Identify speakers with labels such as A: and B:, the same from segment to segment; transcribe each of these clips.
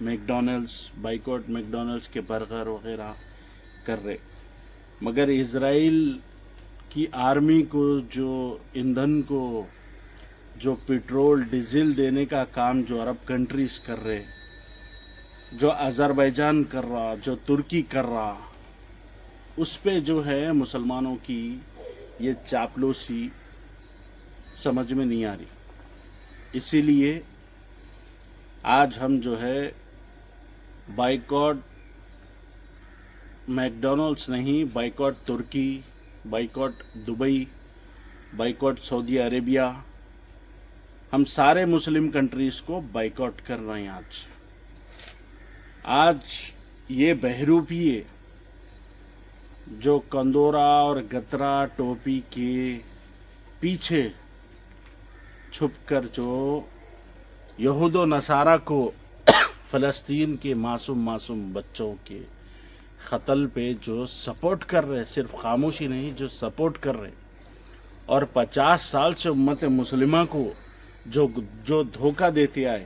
A: Boycott McDonald's کے burger وغیرہ کر رہے، مگر اسرائیل کی آرمی کو جو ایندھن کو جو پیٹرول ڈیزل دینے کا کام جو عرب کنٹریز کر رہے، جو آذربائیجان کر رہا، جو ترکی کر رہا، اس پہ جو ہے مسلمانوں کی یہ چاپلوسی سمجھ میں نہیں آ رہی۔ اسی لیے آج ہم جو ہے بائیکاٹ میکڈونلڈس نہیں، بائیکاٹ ترکی، بائیکاٹ دبئی، بائیکاٹ سعودی عربیہ، ہم سارے مسلم کنٹریز کو بائیکاٹ کر رہے ہیں۔ آج یہ بہروپیے جو کندورا اور گترا ٹوپی کے پیچھے چھپ کر جو یہود و نصارہ کو فلسطین کے معصوم بچوں کے قتل پہ جو سپورٹ کر رہے، صرف خاموشی نہیں، جو سپورٹ کر رہے، اور 50 سال سے امت مسلمہ کو جو دھوکہ دیتے آئے،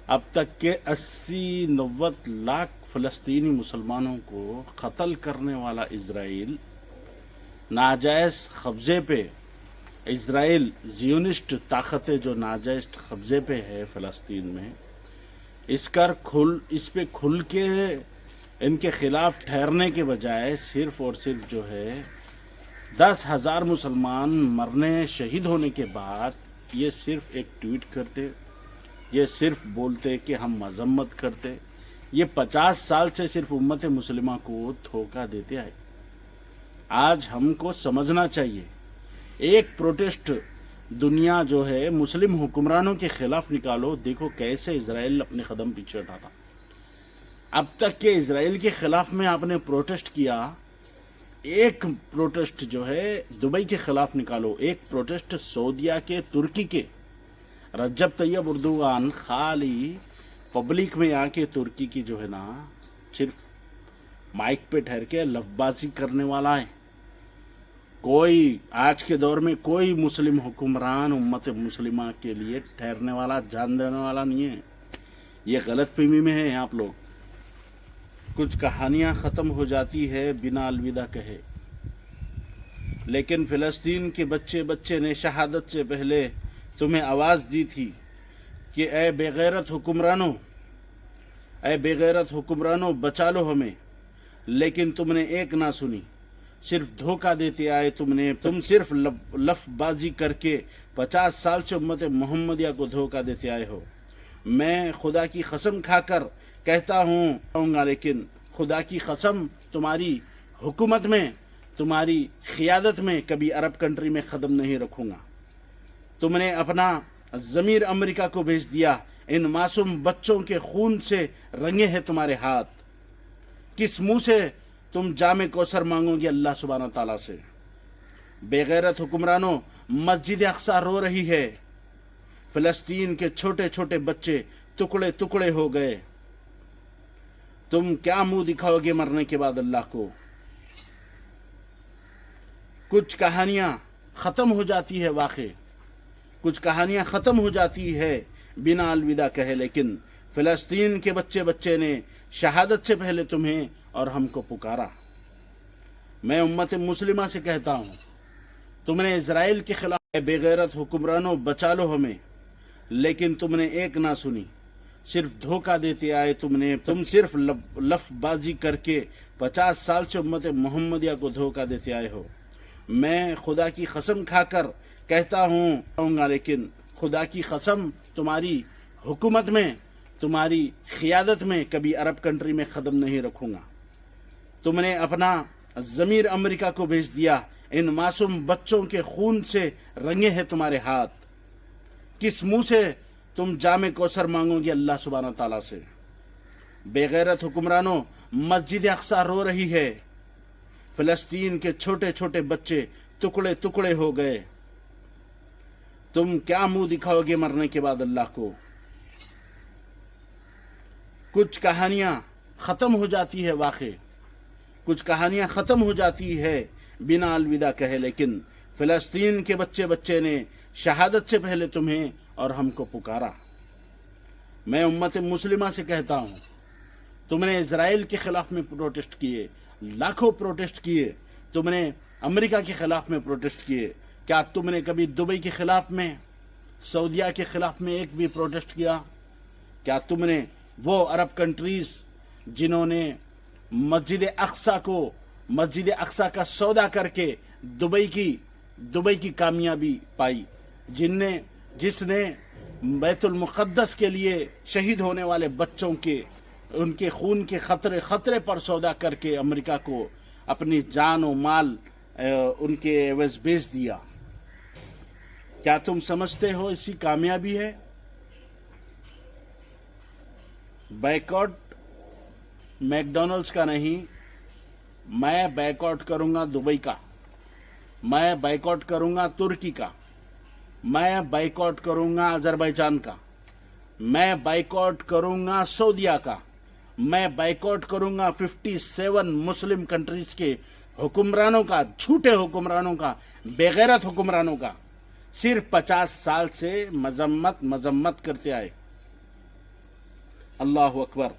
A: اب تک کے 80-90 لاکھ فلسطینی مسلمانوں کو قتل کرنے والا اسرائیل، ناجائز قبضے پہ اسرائیل، زیونسٹ طاقتیں جو ناجائز قبضے پہ ہے فلسطین میں، اس پہ کھل کے ان کے خلاف ٹھہرنے کے بجائے صرف اور صرف جو ہے 10,000 مسلمان مرنے، شہید ہونے کے بعد یہ صرف ایک ٹویٹ کرتے، یہ صرف بولتے کہ ہم مذمت کرتے، یہ 50 سال سے صرف امت مسلمہ کو دھوکہ دیتے آئے۔ آج ہم کو سمجھنا چاہیے، ایک پروٹیسٹ دنیا جو ہے مسلم حکمرانوں کے خلاف نکالو، دیکھو کیسے اسرائیل اپنے قدم پیچھے ہٹاتا۔ اب تک کہ اسرائیل کے خلاف میں آپ نے پروٹیسٹ کیا، ایک پروٹیسٹ جو ہے دبئی کے خلاف نکالو، ایک پروٹیسٹ سعودیہ کے، ترکی کے، رجب طیب اردوغان خالی پبلک میں آ کے ترکی کی جو ہے نا صرف مائک پہ ٹھہر کے لفظ بازی کرنے والا ہے۔ کوئی آج کے دور میں کوئی مسلم حکمران امت مسلمہ کے لیے ٹھہرنے والا، جان دینے والا نہیں ہے۔ یہ غلط فہمی میں ہے آپ لوگ۔ کچھ کہانیاں ختم ہو جاتی ہے بنا الوداع کہے، لیکن فلسطین کے بچے نے شہادت سے پہلے تمہیں آواز دی تھی کہ اے بے غیرت حکمرانوں بچا لو ہمیں، لیکن تم نے ایک نہ سنی، صرف دھوکہ دیتے آئے، تم صرف لفظ بازی کر کے 50 سال سے امت محمدیہ کو دھوکہ دیتے آئے ہو۔ میں خدا کی قسم کھا کر کہتا ہوں گا، لیکن خدا کی قسم تمہاری حکومت میں، تمہاری قیادت میں کبھی عرب کنٹری میں قدم نہیں رکھوں گا۔ تم نے اپنا ضمیر امریکہ کو بھیج دیا، ان معصوم بچوں کے خون سے رنگے ہیں تمہارے ہاتھ، کس منہ سے تم جام کوثر مانگو گے اللہ سبحانہ تعالیٰ سے؟ بے غیرت حکمرانوں، مسجد اقصی رو رہی ہے، فلسطین کے چھوٹے چھوٹے بچے ٹکڑے ٹکڑے ہو گئے، تم کیا منہ دکھاؤ گے مرنے کے بعد اللہ کو؟ کچھ کہانیاں ختم ہو جاتی ہے، واقع کچھ کہانیاں ختم ہو جاتی ہے بنا الوداع کہے، لیکن فلسطین کے بچے نے شہادت سے پہلے تمہیں اور ہم کو پکارا۔ میں امت مسلمہ سے کہتا ہوں، تم نے اسرائیل کے خلاف بے غیرت حکمرانوں بچا لو ہمیں، لیکن تم نے ایک نہ سنی، صرف دھوکہ دیتے آئے، تم صرف لفظ بازی کر کے 50 سال سے امت محمدیہ کو دھوکہ دیتے آئے ہو۔ میں خدا کی قسم کھا کر کہتا ہوں گا، لیکن خدا کی قسم تمہاری حکومت میں، تمہاری قیادت میں کبھی عرب کنٹری میں قدم نہیں رکھوں گا۔ تم نے اپنا ضمیر امریکہ کو بھیج دیا، ان معصوم بچوں کے خون سے رنگے ہیں تمہارے ہاتھ، کس منہ سے تم جام کوثر مانگو گے اللہ سبحانہ تعالیٰ سے؟ بے غیرت حکمرانوں، مسجد اقصی رو رہی ہے، فلسطین کے چھوٹے چھوٹے بچے ٹکڑے ٹکڑے ہو گئے، تم کیا منہ دکھاؤ گے مرنے کے بعد اللہ کو؟ کچھ کہانیاں ختم ہو جاتی ہے، واقع کچھ کہانیاں ختم ہو جاتی ہے بنا الوداع کہے، لیکن فلسطین کے بچے نے شہادت سے پہلے تمہیں اور ہم کو پکارا۔ میں امت مسلمہ سے کہتا ہوں، تم نے اسرائیل کے خلاف میں پروٹیسٹ کیے، لاکھوں پروٹیسٹ کیے، تم نے امریکہ کے خلاف میں پروٹیسٹ کیے، کیا تم نے کبھی دبئی کے خلاف میں، سعودیہ کے خلاف میں ایک بھی پروٹیسٹ کیا؟ کیا تم نے وہ عرب کنٹریز جنہوں نے مسجد اقصی کا سودا کر کے دبئی کی کامیابی پائی، جس نے بیت المقدس کے لیے شہید ہونے والے بچوں کے ان کے خون کے خطرے پر سودا کر کے امریکہ کو اپنی جان و مال ان کے عوض بیچ دیا؟ کیا تم سمجھتے ہو اسی کامیابی ہے؟ بائیکاٹ میک ڈونلڈز کا نہیں، میں بائیکاٹ کروں گا دبئی کا، میں بائیکاٹ کروں گا ترکی کا، میں بائیکاٹ کروں گا آذربائیجان کا، میں بائیکاٹ کروں گا سعودیہ کا، میں بائیکاٹ کروں گا 57 مسلم کنٹریز کے حکمرانوں کا، جھوٹے حکمرانوں کا، بے غیرت حکمرانوں کا، صرف 50 سال سے مذمت کرتے آئے۔ اللہ اکبر!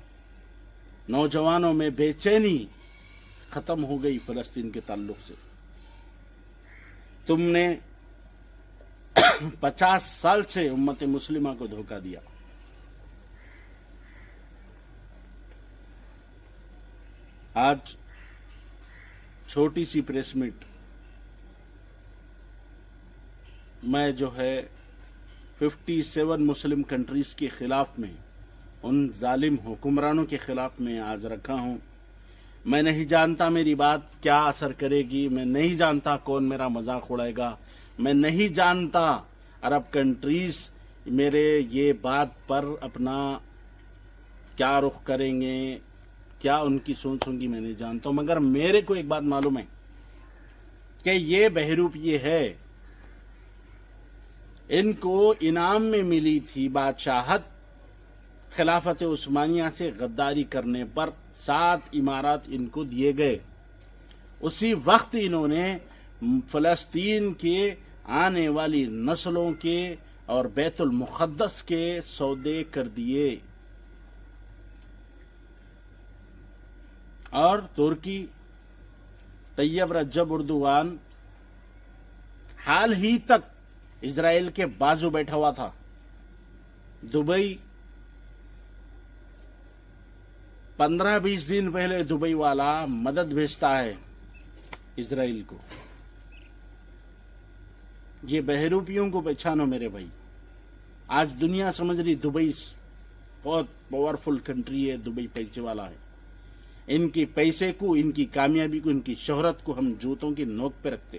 A: نوجوانوں میں بے چینی ختم ہو گئی فلسطین کے تعلق سے۔ تم نے 50 سال سے امت مسلمہ کو دھوکہ دیا۔ آج چھوٹی سی پریس میٹ میں جو ہے 57 مسلم کنٹریز کے خلاف میں، ان ظالم حکمرانوں کے خلاف میں آج رکھا ہوں۔ میں نہیں جانتا میری بات کیا اثر کرے گی، میں نہیں جانتا کون میرا مذاق اڑائے گا، میں نہیں جانتا عرب کنٹریز میرے یہ بات پر اپنا کیا رخ کریں گے، کیا ان کی سوچ ہوگی، میں نہیں جانتا ہوں، مگر میرے کو ایک بات معلوم ہے کہ یہ بہروپ یہ ہے، ان کو انعام میں ملی تھی بادشاہت خلافت عثمانیہ سے غداری کرنے پر 7 امارات ان کو دیے گئے۔ اسی وقت انہوں نے فلسطین کے آنے والی نسلوں کے اور بیت المقدس کے سودے کر دیے۔ اور ترکی طیب رجب اردوغان حال ہی تک اسرائیل کے بازو بیٹھا ہوا تھا۔ دبئی 15-20 دن پہلے دبئی والا مدد بھیجتا ہے اسرائیل کو۔ یہ بہروپیوں کو پہچانو میرے بھائی۔ آج دنیا سمجھ رہی دبئی بہت پاورفل کنٹری ہے، دبئی پیسے والا ہے۔ ان کی پیسے کو، ان کی کامیابی کو، ان کی شہرت کو ہم جوتوں کی نوک پہ رکھتے۔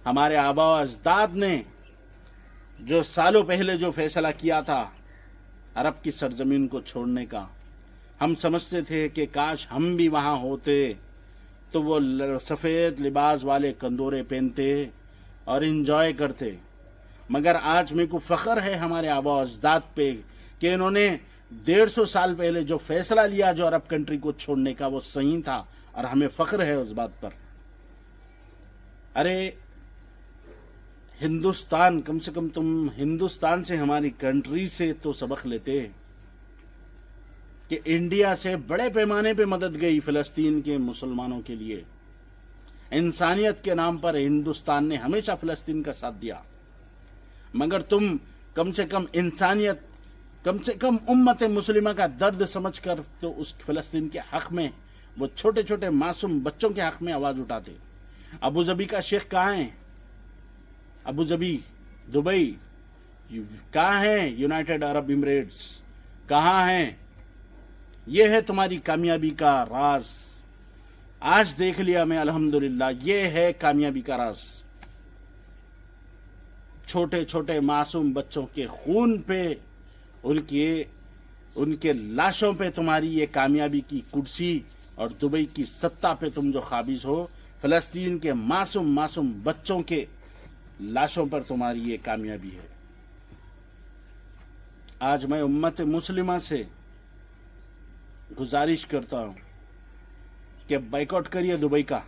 A: ہمارے آباء و اجداد نے جو سالوں پہلے جو فیصلہ کیا تھا عرب کی سرزمین کو چھوڑنے کا، ہم سمجھتے تھے کہ کاش ہم بھی وہاں ہوتے تو وہ سفید لباس والے کندورے پہنتے اور انجوائے کرتے۔ مگر آج میرے کو فخر ہے ہمارے آباء و اجداد پہ کہ انہوں نے 150 سال پہلے جو فیصلہ لیا جو عرب کنٹری کو چھوڑنے کا، وہ صحیح تھا، اور ہمیں فخر ہے اس بات پر۔ ارے ہندوستان، کم سے کم تم ہندوستان سے، ہماری کنٹری سے تو سبق لیتے کہ انڈیا سے بڑے پیمانے پہ مدد گئی فلسطین کے مسلمانوں کے لیے۔ انسانیت کے نام پر ہندوستان نے ہمیشہ فلسطین کا ساتھ دیا، مگر تم کم سے کم انسانیت، کم سے کم امت مسلمہ کا درد سمجھ کر تو اس فلسطین کے حق میں، وہ چھوٹے چھوٹے معصوم بچوں کے حق میں آواز اٹھاتے۔ ابو ظبی کا شیخ کہاں ہیں؟ ابو ظبی، دبئی کہاں ہیں؟ یونائٹڈ عرب امریٹس کہاں ہیں؟ یہ ہے تمہاری کامیابی کا راز۔ آج دیکھ لیا میں الحمدللہ، یہ ہے کامیابی کا راز۔ چھوٹے چھوٹے معصوم بچوں کے خون پہ، ان کے لاشوں پہ تمہاری یہ کامیابی کی کرسی، اور دبئی کی سطح پہ تم جو قابض ہو، فلسطین کے معصوم بچوں کے لاشوں پر تمہاری یہ کامیابی ہے۔ آج میں امت مسلمہ سے گزارش کرتا ہوں کہ بائیکاٹ کریے دبئی کا،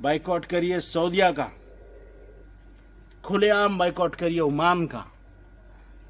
A: بائیکاٹ کریے سعودیہ کا، کھلے عام بائیکاٹ کریے عمان کا،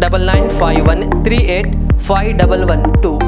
B: 9951385112।